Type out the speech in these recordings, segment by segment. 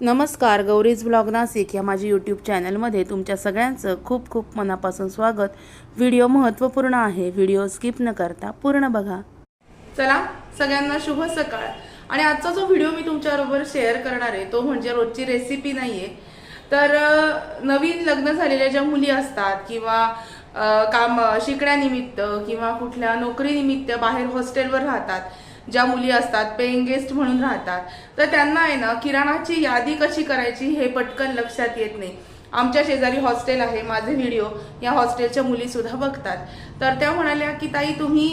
नमस्कार, गौरीज ब्लॉग नाशिक या माझ्या यूट्यूब चॅनलमध्ये तुमच्या सगळ्यांचं खूप खूप मनापासून स्वागत। व्हिडिओ महत्त्वपूर्ण आहे, व्हिडिओ स्किप न करता पूर्ण बघा। चला, सगळ्यांना शुभ सकाळ। आणि आजचा जो व्हिडिओ मी तुमच्याबरोबर शेअर करणार आहे तो म्हणजे रोजची रेसिपी नाहीये, तर नवीन लग्न झालेल्या ज्या मुली असतात किंवा काम शिकण्यानिमित्त किंवा कुठल्या नोकरीनिमित्त बाहेर हॉस्टेलवर राहतात, ज्या मुली असतात पेइंग गेस्ट म्हणून राहतात, तर त्यांना आहे ना किराणाची यादी कशी करायची हे पटकन लक्षात येत नाही। आमच्या शेजारी हॉस्टेल आहे, माझे व्हिडिओ या हॉस्टेलच्या मुली सुद्धा बघतात, तर त्या म्हणाल्या की ताई तुम्ही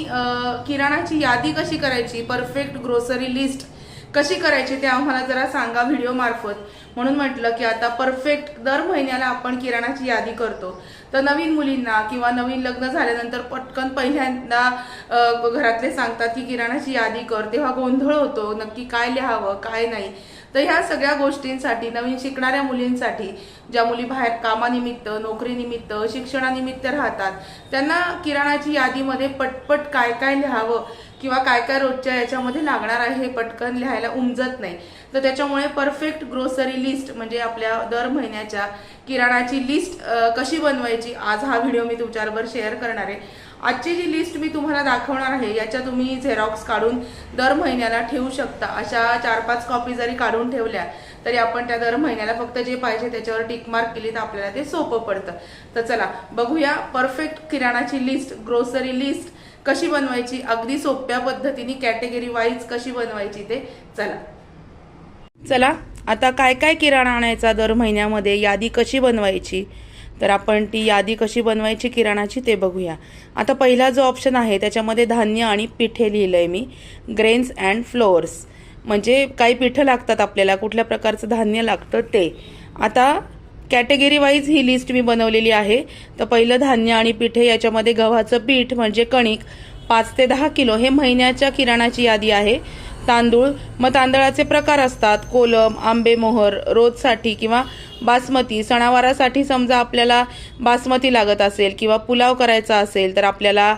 किराणाची यादी कशी करायची, परफेक्ट ग्रोसरी लिस्ट कशी करायची ते आम्हाला जरा सांगा व्हिडिओ मार्फत। म्हणून म्हटलं की आता परफेक्ट दर महिन्याला आपण किराणाची यादी करतो, तर नवीन मुलींना किंवा नवीन लग्न झाल्यानंतर पटकन पहिल्यांदा घरातले सांगतात की किराणाची यादी कर, तेव्हा गोंधळ होतो नक्की काय लिहावं काय नाही। तर ह्या सगळ्या गोष्टींसाठी नवीन शिकणाऱ्या मुलींसाठी, ज्या मुली बाहेर कामानिमित्त नोकरीनिमित्त शिक्षणानिमित्त राहतात, त्यांना किराणाची यादीमध्ये पटपट काय काय लिहावं किंवा काय काय रोजच्या याच्यामध्ये लागणार आहे हे पटकन लिहायला उमजत नाही। तर त्याच्यामुळे परफेक्ट ग्रोसरी लिस्ट म्हणजे आपल्या दर महिन्याच्या किराणाची लिस्ट कशी बनवायची आज हा व्हिडिओ मी तुमच्याबरोबर शेअर करणार आहे। आजची जी लिस्ट मी तुम्हाला दाखवणार आहे याच्या तुम्ही झेरॉक्स काढून दर महिन्याला ठेवू शकता। अशा 4-5 कॉपी जरी काढून ठेवल्या तरी आपण त्या दर महिन्याला फक्त जे पाहिजे त्याच्यावर टिक मार्क केली तर आपल्याला ते सोपं पडतं। तर चला बघूया परफेक्ट किराणाची लिस्ट, ग्रोसरी लिस्ट कशी बनवायची, अगदी सोप्या पद्धतीने कॅटेगरी वाईज कशी बनवायची ते चला आता काय काय किराणा आणायचा दर महिन्यामध्ये, यादी कशी बनवायची, तर आपण ती यादी कशी बनवायची किराणाची ते बघूया। आता पहिला जो ऑप्शन आहे त्याच्यामध्ये धान्य आणि पिठे लिहिलंय मी, ग्रेन्स अँड फ्लोअर्स, म्हणजे काही पिठं लागतात आपल्याला, कुठल्या प्रकारचं धान्य लागतं ते। आता कॅटेगरी वाईज ही लिस्ट मी बनवलेली आहे। तर पहिलं धान्य आणि पिठे, याच्यामध्ये गव्हाचं पीठ म्हणजे कणिक 5 ते 10 किलो हे महिन्याच्या किराणाची यादी आहे। तांदूळ, मग तांदळाचे प्रकार असतात, कोलम, आंबेमोहर, रोजसाठी किंवा बासमती, सणावारासाठी समजा आपल्याला बासमती लागत असेल किंवा पुलाव करायचा असेल तर आपल्याला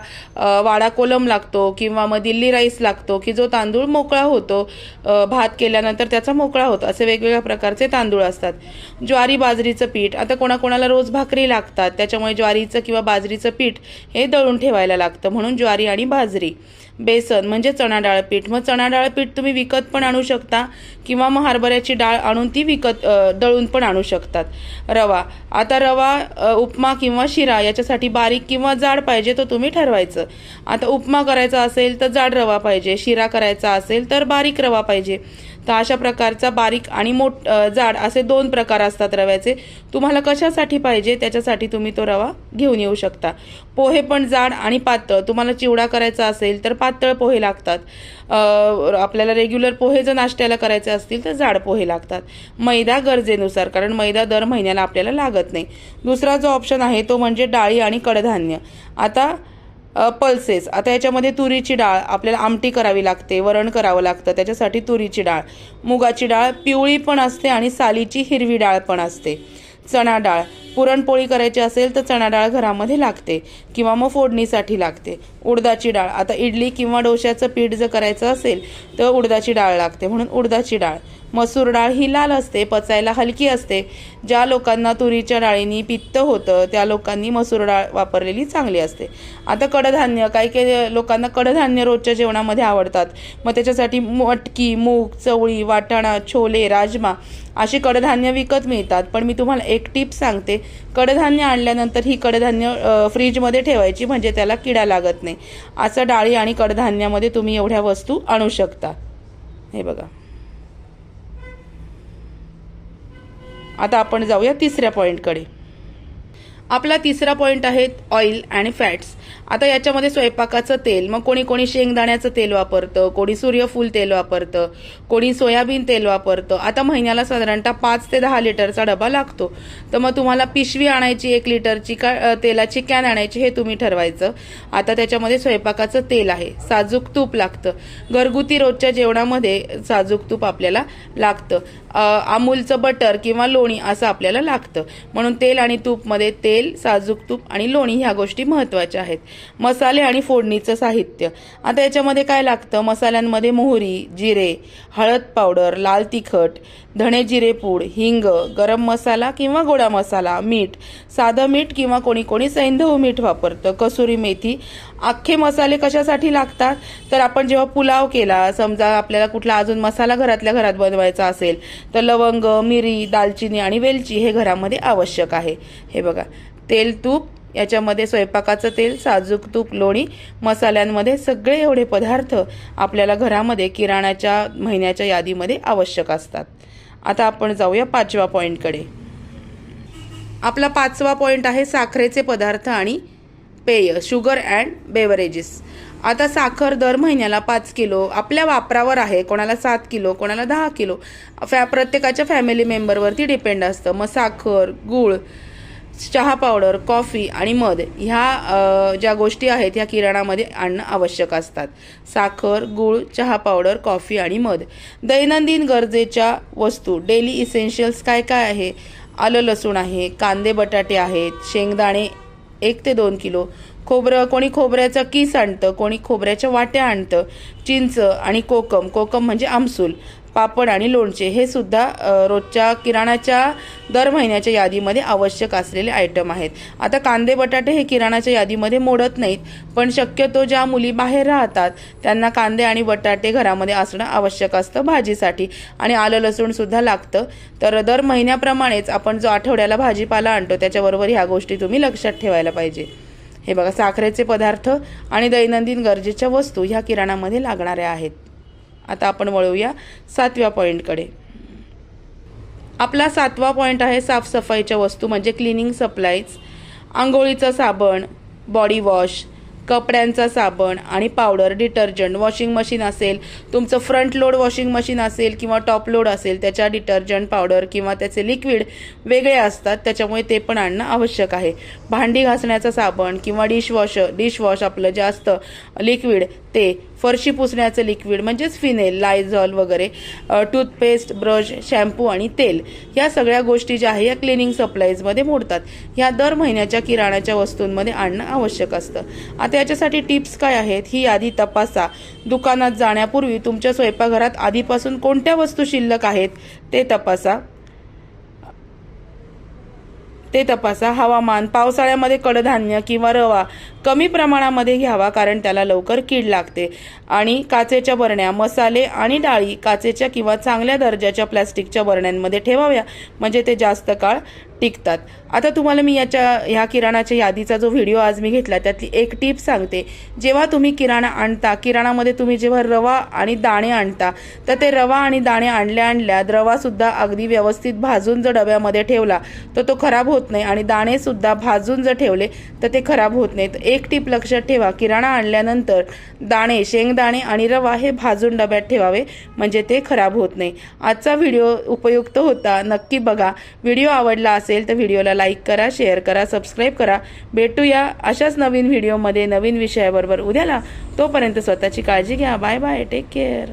वाडा कोलम लागतो किंवा मग दिल्ली राईस लागतो की जो तांदूळ मोकळा होतो, भात केल्यानंतर त्याचा मोकळा होतो, असे वेगवेगळ्या प्रकारचे तांदूळ असतात। ज्वारी बाजरीचं पीठ, आता कोणाकोणाला रोज भाकरी लागतात त्याच्यामुळे ज्वारीचं किंवा बाजरीचं पीठ हे दळून ठेवायला लागतं, म्हणून ज्वारी आणि बाजरी। बेसन म्हणजे चणा डाळ पीठ, मग चणा डाळ पीठ तुम्ही विकत पण आणू शकता किंवा मग हरभऱ्याची डाळ आणून ती विकत दळून पण आणू शकतात। रवा, आता रवा उपमा किंवा शिरा याच्यासाठी बारीक किंवा जाड पाहिजे तो तुम्ही ठरवायचं। आता उपमा करायचा असेल तर जाड रवा पाहिजे, शिरा करायचा असेल तर बारीक रवा पाहिजे। तर अशा प्रकारचा बारीक आणि जाड असे 2 प्रकार असतात रव्याचे, तुम्हाला कशासाठी पाहिजे त्याच्यासाठी तुम्ही तो रवा घेऊन येऊ शकता। पोहे पण जाड आणि पातळ, तुम्हाला चिवडा करायचा असेल तर पातळ पोहे लागतात, आपल्याला रेग्युलर पोहे जर नाश्त्याला करायचे असतील तर जाड पोहे लागतात। मैदा गरजेनुसार, कारण मैदा दर महिन्याला आपल्याला लागत नाही। दुसरा जो ऑप्शन आहे तो म्हणजे डाळी आणि कडधान्य। आता पल्सेस, आता याच्यामध्ये तुरीची डाळ, आपल्याला आमटी करावी लागते, वरण करावं लागतं, त्याच्यासाठी तुरीची डाळ। मुगाची डाळ पिवळी पण असते आणि सालीची हिरवी डाळ पण असते। चणा डाळ, पुरणपोळी करायची असेल तर चणा डाळ घरामध्ये लागते किंवा मग फोडणीसाठी लागते। उडदाची डाळ, आता इडली किंवा डोश्याचं पीठ जर करायचं असेल तर उडदाची डाळ लागते, म्हणून उडदाची डाळ। मसूर डाळ ही लाल असते, पचायला हलकी असते, ज्या लोकांना तुरीच्या डाळीनी पित्त होतं त्या लोकांनी मसूर डाळ वापरलेली चांगली असते। आता कडधान्य, काही लोकांना कडधान्य रोजच्या जेवणामध्ये आवडतात, मग त्याच्यासाठी मटकी, मूग, चवळी, वाटाणा, छोले, राजमा अशी कडधान्य विकत मिळतात। पण मी तुम्हाला एक टिप सांगते, कडधान्य आणल्यानंतर ही कडधान्य फ्रीजमध्ये ठेवायची म्हणजे त्याला किडा लागत नाही। असं डाळी आणि कडधान्यामध्ये तुम्ही एवढ्या वस्तू आणू शकता। हे बघा, आता आपण जाऊया तिसऱ्या पॉईंटकडे। आपला तिसरा पॉईंट आहे ऑइल आणि फॅट्स। आता याच्यामध्ये स्वयंपाकाचं तेल, मग कोणी कोणी शेंगदाण्याचं तेल वापरतं, कोणी सूर्यफूल तेल वापरतं, कोणी सोयाबीन तेल वापरतं। आता महिन्याला साधारणतः 5 ते 10 लिटरचा डबा लागतो, तर मग तुम्हाला पिशवी आणायची 1 लिटरची का तेलाची कॅन आणायची हे तुम्ही ठरवायचं। आता त्याच्यामध्ये स्वयंपाकाचं तेल आहे, साजूक तूप लागतं, घरगुती रोजच्या जेवणामध्ये साजूक तूप आपल्याला लागतं। अमूलचं बटर किंवा लोणी असं आपल्याला लागतं. म्हणून तेल आणि तूपमध्ये तेल, साजूक तूप आणि लोणी ह्या गोष्टी महत्त्वाच्या आहेत. मसाले आणि फोडणीचं साहित्य. आता याच्यामध्ये काय लागतं? मसाल्यांमध्ये मोहरी, जिरे, हळद पावडर, लाल तिखट, धणे जिरे पूड, हिंग, गरम मसाला किंवा गोडा मसाला, मीठ, साधं मीठ किंवा कोणी कोणी सैंधव मीठ वापरतं, कसुरी मेथी. अख्खे मसाले कशासाठी लागतात? तर आपण जेव्हा पुलाव केला, समजा आपल्याला कुठला अजून मसाला घरातल्या घरात बनवायचा असेल तर लवंग, मिरी, दालचिनी आणि वेलची हे घरामध्ये आवश्यक आहे. हे बघा, तेल, तूप, याच्यामध्ये स्वयंपाकाचं तेल, साजूक तूप, लोणी, मसाल्यांमध्ये सगळे एवढे पदार्थ आपल्याला घरामध्ये किराणाच्या महिन्याच्या यादीमध्ये आवश्यक असतात. आता आपण जाऊया 5व्या पॉईंटकडे. आपला 5वा पॉईंट आहे साखरेचे पदार्थ आणि पेय, शुगर अँड बेवरेजेस. आता साखर दर महिन्याला 5 किलो आपल्या वापरावर आहे. कोणाला 7 किलो, कोणाला 10 किलो, प्रत्येकाच्या फॅमिली मेंबरवरती डिपेंड असतं. मग साखर, गूळ, चहा पावडर, कॉफी आणि मध ह्या ज्या गोष्टी आहेत ह्या किराणामध्ये आणणं आवश्यक असतात. साखर, गूळ, चहा पावडर, कॉफी आणि मध. दैनंदिन गरजेच्या वस्तू, डेली इसेन्शियल्स काय काय आहे? आलं लसूण आहे, कांदे बटाटे आहेत, शेंगदाणे 1 ते 2 किलो, खोबरं, कोणी खोबऱ्याचा किस आणतं, कोणी खोबऱ्याच्या वाट्या आणतं, चिंच आणि कोकम म्हणजे आमसूल, पापड आणि लोणचे हे सुद्धा रोजच्या किराणाच्या दर महिन्याच्या यादीमध्ये आवश्यक असलेले आयटम आहेत. आता कांदे बटाटे हे किराणाच्या यादीमध्ये मोडत नाहीत, पण शक्यतो ज्या मुली बाहेर राहतात त्यांना कांदे आणि बटाटे घरामध्ये असणं आवश्यक असतं भाजीसाठी. आणि आलं लसूण सुद्धा लागतं. तर दर महिन्याप्रमाणेच आपण जो आठवड्याला भाजीपाला आणतो त्याच्याबरोबर ह्या गोष्टी तुम्ही लक्षात ठेवायला पाहिजे. हे बघा, साखरेचे पदार्थ आणि दैनंदिन गरजेच्या वस्तू ह्या किराणामध्ये लागणाऱ्या आहेत. आता आपण वळूया 7व्या पॉईंटकडे. आपला 7वा पॉईंट आहे साफसफाईच्या वस्तू म्हणजे क्लिनिंग सप्लाईज. आंघोळीचं साबण, बॉडी वॉश, कपड्यांचा साबण आणि पावडर, डिटर्जंट. वॉशिंग मशीन असेल तुमचं, फ्रंट लोड वॉशिंग मशीन असेल किंवा टॉप लोड असेल, त्याच्या डिटर्जंट पावडर किंवा त्याचे लिक्विड वेगळे असतात, त्याच्यामुळे ते पण आणणं आवश्यक आहे. भांडी घासण्याचा साबण किंवा डिशवॉश आपलं जे असतं लिक्विड ते, फरशी पुसण्याचं लिक्विड म्हणजेच फिनेल, लायझॉल वगैरे, टूथपेस्ट, ब्रश, शॅम्पू आणि तेल या सगळ्या गोष्टी ज्या आहे या क्लिनिंग सप्लाईजमध्ये मोडतात. ह्या दर महिन्याच्या किराणाच्या वस्तूंमध्ये आणणं आवश्यक असतं. आता याच्यासाठी टिप्स काय आहेत ही यादी तपासा. दुकानात जाण्यापूर्वी तुमच्या स्वयंपाकघरात आधीपासून कोणत्या वस्तू शिल्लक आहेत ते तपासा. हवामान, पावसाळ्यामध्ये कडधान्य किंवा रवा कमी प्रमाणामध्ये घ्यावा कारण त्याला लवकर कीड लागते. आणि काचेच्या बरण्या, मसाले आणि डाळी काचेच्या किंवा चांगल्या दर्जाच्या प्लास्टिकच्या बरण्यांमध्ये ठेवाव्या म्हणजे ते जास्त काळ टिकतात. आता तुम्हाला मी ह्या किराणाच्या यादीचा जो व्हिडिओ आज मी घेतला त्यातली एक टिप सांगते. जेव्हा तुम्ही किराणा आणता, किराणामध्ये तुम्ही जेव्हा रवा आणि दाणे आणता तर ते रवा आणि दाणे आणल्या रवासुद्धा अगदी व्यवस्थित भाजून जर डब्यामध्ये ठेवला तर तो खराब होत नाही आणि दाणेसुद्धा भाजून जर ठेवले तर ते खराब होत नाहीत. एक टिप लक्षात ठेवा, किराणा आणल्यानंतर दाणे, शेंगदाणे आणि रवा हे भाजून डब्यात ठेवावे म्हणजे ते खराब होत नाही. आजचा व्हिडिओ उपयुक्त होता, नक्की बघा. व्हिडिओ आवडला असेल तर व्हिडिओला लाईक करा, शेअर करा, सबस्क्राईब करा. भेटूया अशाच नवीन व्हिडिओमध्ये नवीन विषयाबरोबर उद्याला. तोपर्यंत स्वतःची काळजी घ्या. Bye bye, take care.